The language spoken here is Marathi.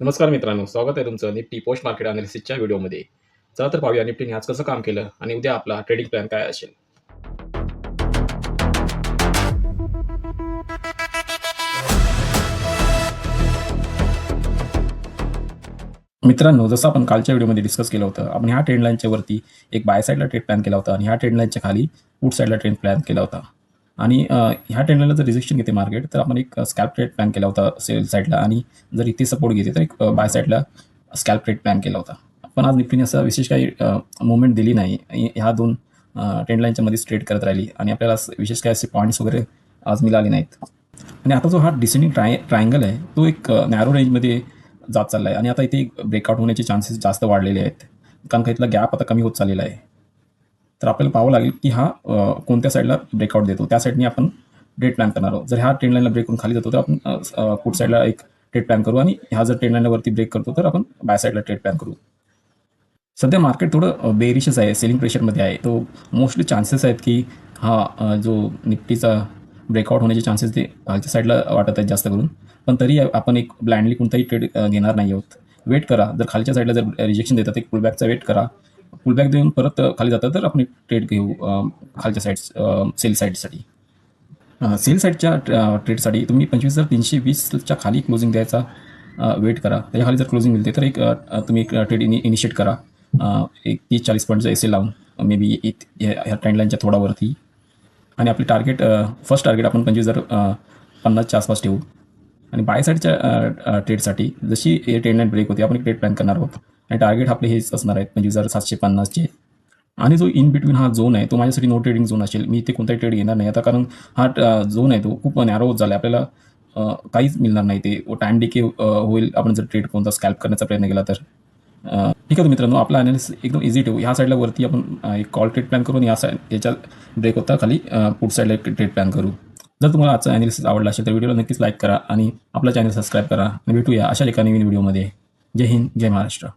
नमस्कार मित्रांनो, स्वागत आहे तुमचं निफ्टी पोस्ट मार्केट अनालिसिसच्या व्हिडिओमध्ये. चला तर पाहूया निफ्टीने आज कसं काम केलं आणि उद्या आपला ट्रेडिंग प्लॅन काय असेल. मित्रांनो, जसं आपण कालच्या व्हिडिओमध्ये डिस्कस केलं होतं, आपण ह्या ट्रेंड लाईनच्या वरती एक बाय साईडला ट्रेड प्लॅन केला होता आणि ह्या ट्रेंड लाईनच्या खाली पुट साईडला ट्रेड प्लॅन केला होता. आणि ह्या ट्रेंड लाईनला जर रिजेक्शन घेते मार्केट, तर आपण एक स्कॅल्प ट्रेड प्लॅन केला होता सेल साईडला, आणि जर इथे सपोर्ट घेते तर एक बाय साईडला स्कॅल्प ट्रेड प्लॅन केला होता. पण आज निफ्टीने असं विशेष काही मुवमेंट दिली नाही. ह्या दोन ट्रेंड लाईनच्या मध्येच ट्रेड करत राहिली आणि आपल्याला विशेष काही असे पॉईंट्स वगैरे आज मिळाले नाहीत. आणि आता जो हा डिसेंडिंग ट्रायंगल आहे तो एक नॅरो रेंजमध्ये जात चालला आहे आणि आता इथे ब्रेकआउट होण्याचे चान्सेस जास्त वाढलेले आहेत, कारण का इथला गॅप आता कमी होत चाललेला आहे. तर आपल्याला पाहावं लागेल की हा कोणत्या साईडला ब्रेकआउट देतो, त्या साईडने आपण ट्रेड प्लॅन करणार आहोत. जर ह्या ट्रेंड लाईनला ब्रेक करून खाली जातो तर आपण पुट साईडला एक ट्रेड प्लॅन करू, आणि ह्या जर ट्रेंड लाईनवरती ब्रेक करतो तर आपण बाय साईडला ट्रेड प्लॅन करू. सध्या मार्केट थोडं बेरिशच आहे, सेलिंग प्रेशरमध्ये आहे. तो मोस्टली चान्सेस आहेत की हा जो निफ्टीचा ब्रेकआउट होण्याचे चान्सेस ते खालच्या साईडला वाटत आहेत जास्त करून. पण तरी आपण एक ब्लाइंडली कोणताही ट्रेड घेणार नाही आहोत. वेट करा, जर खालच्या साईडला जर रिजेक्शन देतात एक पुलबॅकचा वेट करा. पुलबॅक देऊन परत खाली जातात तर आपण एक ट्रेड घेऊ खालच्या सेल साईडसाठी. सेल साईडच्या ट्रेडसाठी तुम्ही 25,320च्या खाली क्लोजिंग द्यायचा वेट करा. त्याच्या खाली जर क्लोजिंग मिळते तर एक तुम्ही एक ट्रेड इनिशिएट करा एक 30-40 पॉईंटचं एस एल लावून, मे बी ह्या ट्रेंड लाईनच्या थोडावरती. आणि आपली फर्स्ट टार्गेट आपण 25,050च्या आसपास ठेवू. आणि बाय साईडच्या ट्रेडसाठी जशी ट्रेंड लाईन ब्रेक होते आपण एक ट्रेड प्लॅन करणार आहोत, आणि टार्गेट आपले हेच असणार आहेत 25,750चे. आणि जो इन बिटवीन हा झोन आहे तो माझ्यासाठी नो ट्रेडिंग झोन असेल. मी इथे कोणताही ट्रेड घेणार नाही आता, कारण हा झोन आहे तो खूप नॅरो होत झाला आहे. आपल्याला काहीच मिळणार नाही, ते टाईम डिके होईल आपण जर ट्रेड कोणता स्कॅल्प करण्याचा प्रयत्न केला तर. ठीक आहे मित्रांनो, आपला अनालिसिस एकदम इझी ठेवू. ह्या साईडला वरती आपण एक कॉल ट्रेड प्लॅन करून याच्या ब्रेक होता खाली पुट साईडला एक ट्रेड प्लॅन करू. जर तुम्हाला आजचा अनालिसिस आवडला असेल तर व्हिडिओला नक्कीच लाईक करा आणि आपला चॅनल सबस्क्राईब करा. आणि भेटूया अशा एका नवीन व्हिडिओमध्ये. जय हिंद, जय महाराष्ट्र.